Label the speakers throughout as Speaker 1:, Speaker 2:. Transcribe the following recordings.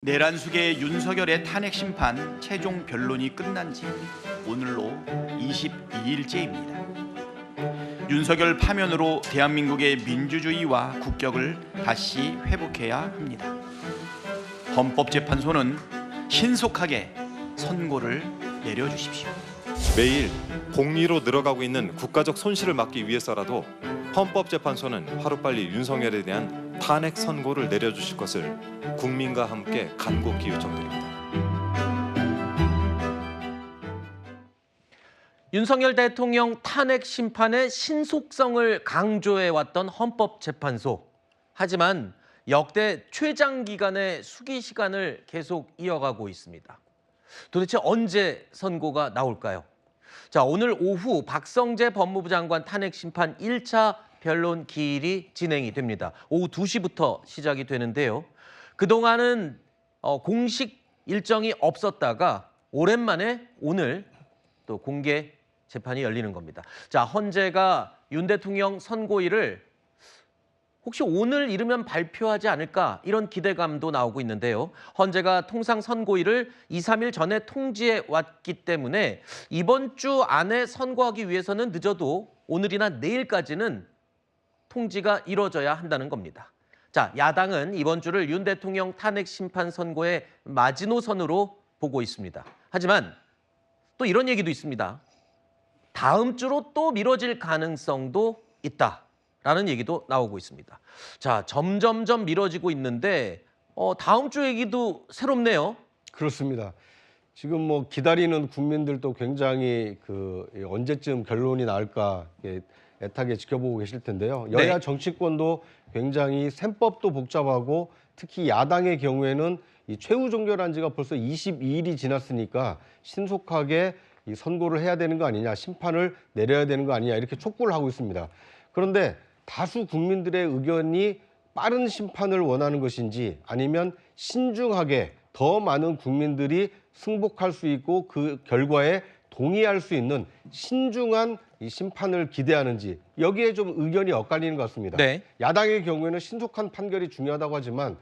Speaker 1: 내란숙의 윤석열의 탄핵 심판 최종 변론이 끝난 지 오늘로 22일째입니다. 윤석열 파면으로 대한민국의 민주주의와 국격을 다시 회복해야 합니다. 헌법재판소는 신속하게 선고를 내려주십시오.
Speaker 2: 매일 공리로 늘어가고 있는 국가적 손실을 막기 위해서라도 헌법재판소는 하루빨리 윤석열에 대한 탄핵 선고를 내려주실 것을 국민과 함께 간곡히 요청드립니다.
Speaker 3: 윤석열 대통령 탄핵 심판의 신속성을 강조해왔던 헌법재판소. 하지만 역대 최장기간의 수기 시간을 계속 이어가고 있습니다. 도대체 언제 선고가 나올까요? 자, 오늘 오후 박성재 법무부 장관 탄핵 심판 1차 변론 기일이 진행이 됩니다. 오후 2시부터 시작이 되는데요. 그동안은 공식 일정이 없었다가 오랜만에 오늘 또 공개 재판이 열리는 겁니다. 자, 헌재가 윤 대통령 선고일을 혹시 오늘 이르면 발표하지 않을까 이런 기대감도 나오고 있는데요. 헌재가 통상 선고일을 2, 3일 전에 통지해 왔기 때문에 이번 주 안에 선고하기 위해서는 늦어도 오늘이나 내일까지는 통지가 이루어져야 한다는 겁니다. 자, 야당은 이번 주를 윤 대통령 탄핵 심판 선고의 마지노선으로 보고 있습니다. 하지만 또 이런 얘기도 있습니다. 다음 주로 또 미뤄질 가능성도 있다라는 얘기도 나오고 있습니다. 자, 점점점 미뤄지고 있는데 다음 주 얘기도 새롭네요.
Speaker 4: 그렇습니다. 지금 뭐 기다리는 국민들도 굉장히 언제쯤 결론이 나올까 애타게 지켜보고 계실 텐데요. 여야
Speaker 3: 네.
Speaker 4: 정치권도 굉장히 셈법도 복잡하고 특히 야당의 경우에는 이 최후 종결한 지가 벌써 22일이 지났으니까 신속하게 이 선고를 해야 되는 거 아니냐, 심판을 내려야 되는 거 아니냐 이렇게 촉구를 하고 있습니다. 그런데 다수 국민들의 의견이 빠른 심판을 원하는 것인지 아니면 신중하게 더 많은 국민들이 승복할 수 있고 그 결과에 동의할 수 있는 신중한 이 심판을 기대하는지 여기에 좀 의견이 엇갈리는 것 같습니다.
Speaker 3: 네.
Speaker 4: 야당의 경우에는 신속한 판결이 중요하다고 하지만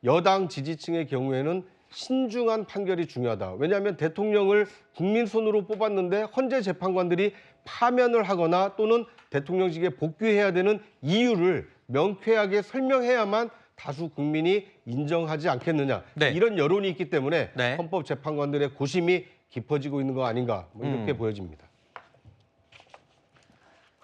Speaker 4: 여당 지지층의 경우에는 신중한 판결이 중요하다. 왜냐하면 대통령을 국민 손으로 뽑았는데 헌재 재판관들이 파면을 하거나 또는 대통령직에 복귀해야 되는 이유를 명쾌하게 설명해야만 다수 국민이 인정하지 않겠느냐.
Speaker 3: 네.
Speaker 4: 이런 여론이 있기 때문에
Speaker 3: 네.
Speaker 4: 헌법재판관들의 고심이 깊어지고 있는 거 아닌가 이렇게 보여집니다.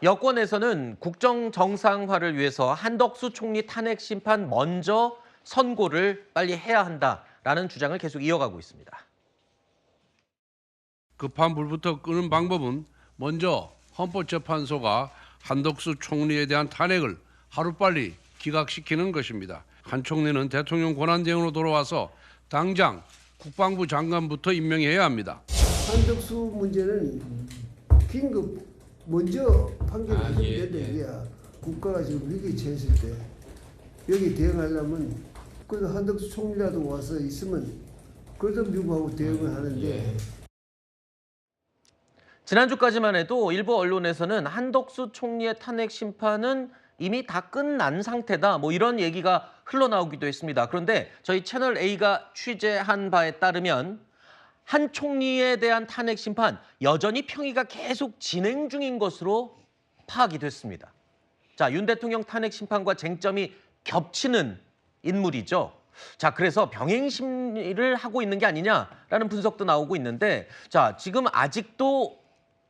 Speaker 3: 여권에서는 국정 정상화를 위해서 한덕수 총리 탄핵 심판 먼저 선고를 빨리 해야 한다라는 주장을 계속 이어가고 있습니다.
Speaker 5: 급한 불부터 끄는 방법은 먼저 헌법재판소가 한덕수 총리에 대한 탄핵을 하루빨리 기각시키는 것입니다. 한 총리는 대통령 권한대행으로 돌아와서 당장 국방부 장관부터 임명해야 합니다.
Speaker 6: 한덕수 문제는 긴급 먼저 판결을 해야 된다 이게야. 국가가 지금 위기에 처했을 때 여기 대응하려면 그래도 한덕수 총리라도 와서 있으면 그래도 미국하고 대응을 하는데
Speaker 3: 지난주까지만 해도 일부 언론에서는 한덕수 총리의 탄핵 심판은 이미 다 끝난 상태다. 뭐 이런 얘기가 흘러나오기도 했습니다. 그런데 저희 채널 A가 취재한 바에 따르면 한 총리에 대한 탄핵 심판 여전히 평의가 계속 진행 중인 것으로 파악이 됐습니다. 자, 윤 대통령 탄핵 심판과 쟁점이 겹치는 인물이죠. 자, 그래서 병행 심리를 하고 있는 게 아니냐라는 분석도 나오고 있는데 자, 지금 아직도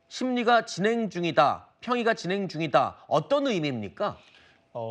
Speaker 3: 심리가 진행 중이다, 평의가 진행 중이다. 어떤 의미입니까?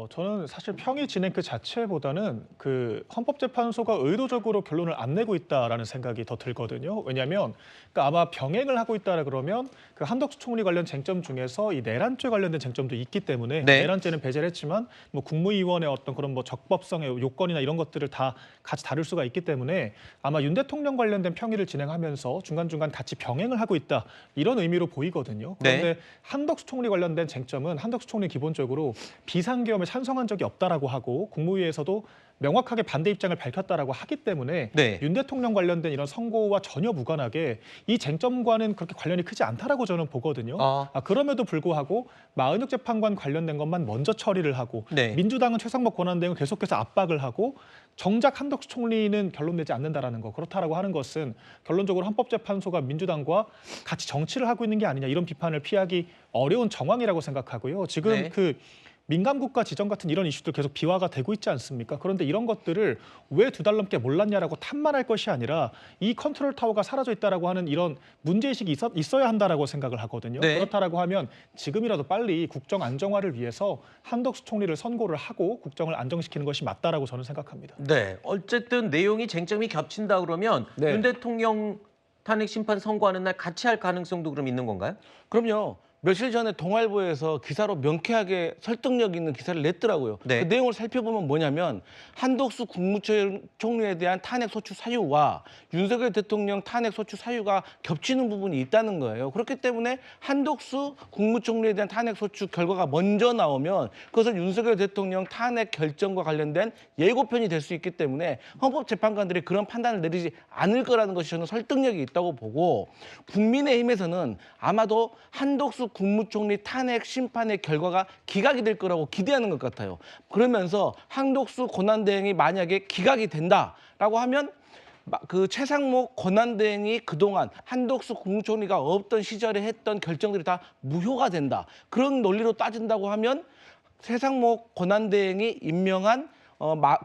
Speaker 7: 저는 사실 평의 진행 그 자체보다는 그 헌법재판소가 의도적으로 결론을 안 내고 있다라는 생각이 더 들거든요. 왜냐하면 그러니까 아마 병행을 하고 있다라 그러면 그 한덕수 총리 관련 쟁점 중에서 이 내란죄 관련된 쟁점도 있기 때문에
Speaker 3: 네.
Speaker 7: 내란죄는 배제를 했지만 뭐 국무위원의 어떤 그런 뭐 적법성의 요건이나 이런 것들을 다 같이 다룰 수가 있기 때문에 아마 윤 대통령 관련된 평의를 진행하면서 중간중간 같이 병행을 하고 있다 이런 의미로 보이거든요. 그런데
Speaker 3: 네.
Speaker 7: 한덕수 총리 관련된 쟁점은 한덕수 총리 기본적으로 비상경 계엄에 찬성한 적이 없다라고 하고 국무위에서도 명확하게 반대 입장을 밝혔다라고 하기 때문에
Speaker 3: 네.
Speaker 7: 윤 대통령 관련된 이런 선고와 전혀 무관하게 이 쟁점과는 그렇게 관련이 크지 않다라고 저는 보거든요. 그럼에도 불구하고 마은혁 재판관 관련된 것만 먼저 처리를 하고
Speaker 3: 네.
Speaker 7: 민주당은 최상목 권한대행을 계속해서 압박을 하고 정작 한덕수 총리는 결론 내지 않는다라는 거, 그렇다라고 하는 것은 결론적으로 헌법재판소가 민주당과 같이 정치를 하고 있는 게 아니냐, 이런 비판을 피하기 어려운 정황이라고 생각하고요. 지금
Speaker 3: 네.
Speaker 7: 그 민감국가 지정 같은 이런 이슈들 계속 비화가 되고 있지 않습니까? 그런데 이런 것들을 왜 2달 넘게 몰랐냐라고 탓만할 것이 아니라 이 컨트롤 타워가 사라져 있다라고 하는 이런 문제의식이 있어야 한다라고 생각을 하거든요.
Speaker 3: 네.
Speaker 7: 그렇다라고 하면 지금이라도 빨리 국정 안정화를 위해서 한덕수 총리를 선고를 하고 국정을 안정시키는 것이 맞다라고 저는 생각합니다.
Speaker 3: 네, 어쨌든 내용이 쟁점이 겹친다 그러면
Speaker 8: 네.
Speaker 3: 윤 대통령 탄핵 심판 선고하는 날 같이 할 가능성도 그럼 있는 건가요?
Speaker 8: 그럼요. 며칠 전에 동아일보에서 기사로 명쾌하게 설득력 있는 기사를 냈더라고요.
Speaker 3: 네.
Speaker 8: 그 내용을 살펴보면 뭐냐면 한덕수 국무총리에 대한 탄핵 소추 사유와 윤석열 대통령 탄핵 소추 사유가 겹치는 부분이 있다는 거예요. 그렇기 때문에 한덕수 국무총리에 대한 탄핵 소추 결과가 먼저 나오면 그것은 윤석열 대통령 탄핵 결정과 관련된 예고편이 될 수 있기 때문에 헌법재판관들이 그런 판단을 내리지 않을 거라는 것이 저는 설득력이 있다고 보고, 국민의힘에서는 아마도 한덕수 국무총리 탄핵 심판의 결과가 기각이 될 거라고 기대하는 것 같아요. 그러면서 한덕수 권한대행이 만약에 기각이 된다라고 하면 그 최상목 권한대행이 그동안 한덕수 국무총리가 없던 시절에 했던 결정들이 다 무효가 된다. 그런 논리로 따진다고 하면 최상목 권한대행이 임명한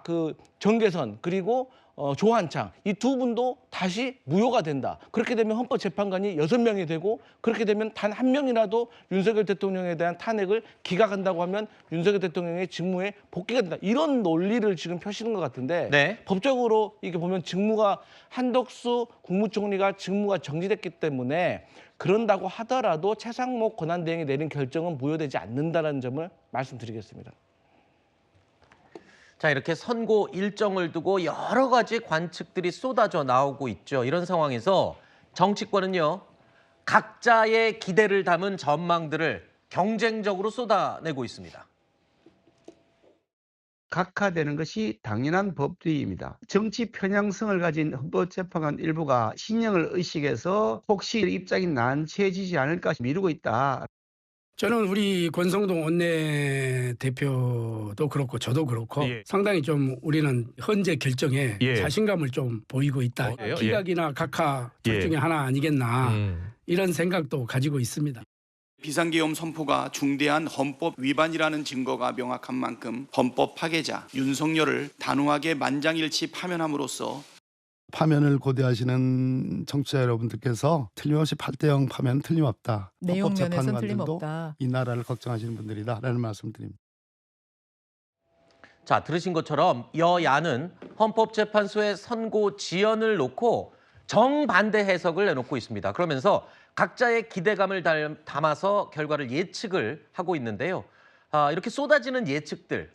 Speaker 8: 그 정계선 그리고 조한창 이 두 분도 다시 무효가 된다. 그렇게 되면 헌법재판관이 6명이 되고, 그렇게 되면 단 한 명이라도 윤석열 대통령에 대한 탄핵을 기각한다고 하면 윤석열 대통령의 직무에 복귀가 된다. 이런 논리를 지금 펴시는 것 같은데
Speaker 3: 네.
Speaker 8: 법적으로 이게 보면 직무가 한덕수 국무총리가 직무가 정지됐기 때문에 그런다고 하더라도 최상목 권한대행이 내린 결정은 무효되지 않는다는 점을 말씀드리겠습니다.
Speaker 3: 자, 이렇게 선고 일정을 두고 여러 가지 관측들이 쏟아져 나오고 있죠. 이런 상황에서 정치권은요, 각자의 기대를 담은 전망들을 경쟁적으로 쏟아내고 있습니다.
Speaker 9: 각하되는 것이 당연한 법리입니다. 정치 편향성을 가진 헌법재판관 일부가 신형을 의식해서 혹시 입장이 난처해지지 않을까 미루고 있다.
Speaker 10: 저는 우리 권성동 원내대표도 그렇고 저도 그렇고 상당히 좀 우리는 헌재 결정에 자신감을 좀 보이고 있다. 기각이나 각하 둘 중에 하나 아니겠나 이런 생각도 가지고 있습니다.
Speaker 1: 비상계엄 선포가 중대한 헌법 위반이라는 증거가 명확한 만큼 헌법 파괴자 윤석열을 단호하게 만장일치 파면함으로써
Speaker 11: 파면을 고대하시는 청취자 여러분들께서 틀림없이 8대0 파면은 틀림없다.
Speaker 12: 내용 면에서는
Speaker 11: 헌법재판관들도
Speaker 12: 틀림없다.
Speaker 11: 이 나라를 걱정하시는 분들이다라는 말씀드립니다.
Speaker 3: 자, 들으신 것처럼 여야는 헌법재판소의 선고 지연을 놓고 정반대 해석을 내놓고 있습니다. 그러면서 각자의 기대감을 담아서 결과를 예측을 하고 있는데요. 이렇게 쏟아지는 예측들,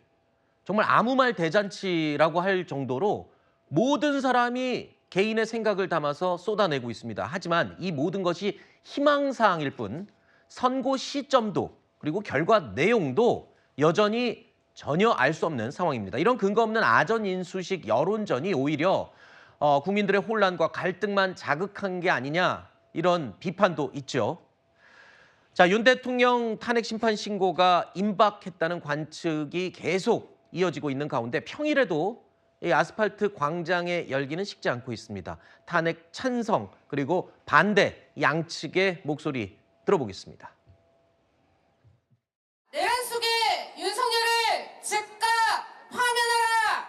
Speaker 3: 정말 아무 말 대잔치라고 할 정도로 모든 사람이 개인의 생각을 담아서 쏟아내고 있습니다. 하지만 이 모든 것이 희망사항일 뿐 선고 시점도 그리고 결과 내용도 여전히 전혀 알 수 없는 상황입니다. 이런 근거 없는 아전인수식 여론전이 오히려 국민들의 혼란과 갈등만 자극한 게 아니냐, 이런 비판도 있죠. 자, 윤 대통령 탄핵 심판 신고가 임박했다는 관측이 계속 이어지고 있는 가운데 평일에도 이 아스팔트 광장에 열기는 식지 않고 있습니다. 탄핵 찬성 그리고 반대 양측의 목소리 들어보겠습니다.
Speaker 13: 내란 속에 윤석열을 즉각 파면하라!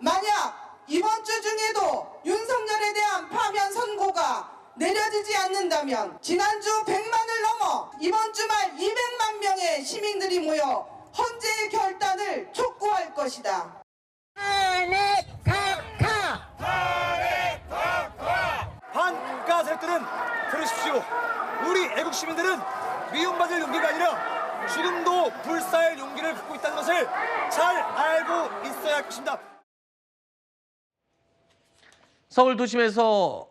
Speaker 14: 만약 이번 주 중에도 윤석열에 대한 파면 선고가 내려지지 않는다면 지난주 100만을 넘어 이번 주말 200만 명의 시민들이 모여 헌재의 결단을 촉구할 것이다.
Speaker 15: 탄핵 각하!
Speaker 16: 탄핵 각하! 반가 세력들은 들으십시오. 우리 애국 시민들은 미움받을 용기가 아니라 죽음도 불사할 용기를 갖고 있다는 것을 잘 알고 있어야 할 것입니다.
Speaker 3: 서울 도심에서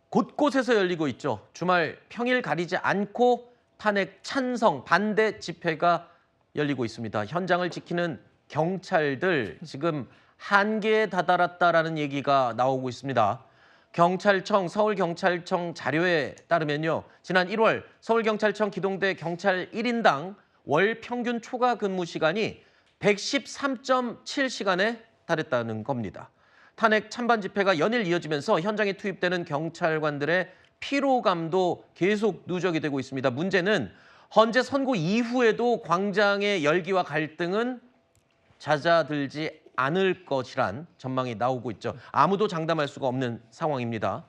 Speaker 3: 곳곳에서 열리고 있죠. 주말 평일 가리지 않고 탄핵 찬성 반대 집회가 열리고 있습니다. 현장을 지키는 경찰들 지금 한계에 다다랐다라는 얘기가 나오고 있습니다. 경찰청, 서울경찰청 자료에 따르면요. 지난 1월 서울경찰청 기동대 경찰 1인당 월 평균 초과 근무 시간이 113.7시간에 달했다는 겁니다. 탄핵 찬반 집회가 연일 이어지면서 현장에 투입되는 경찰관들의 피로감도 계속 누적이 되고 있습니다. 문제는 헌재 선고 이후에도 광장의 열기와 갈등은 잦아들지 않을 것이란 전망이 나오고 있죠. 아무도 장담할 수가 없는 상황입니다.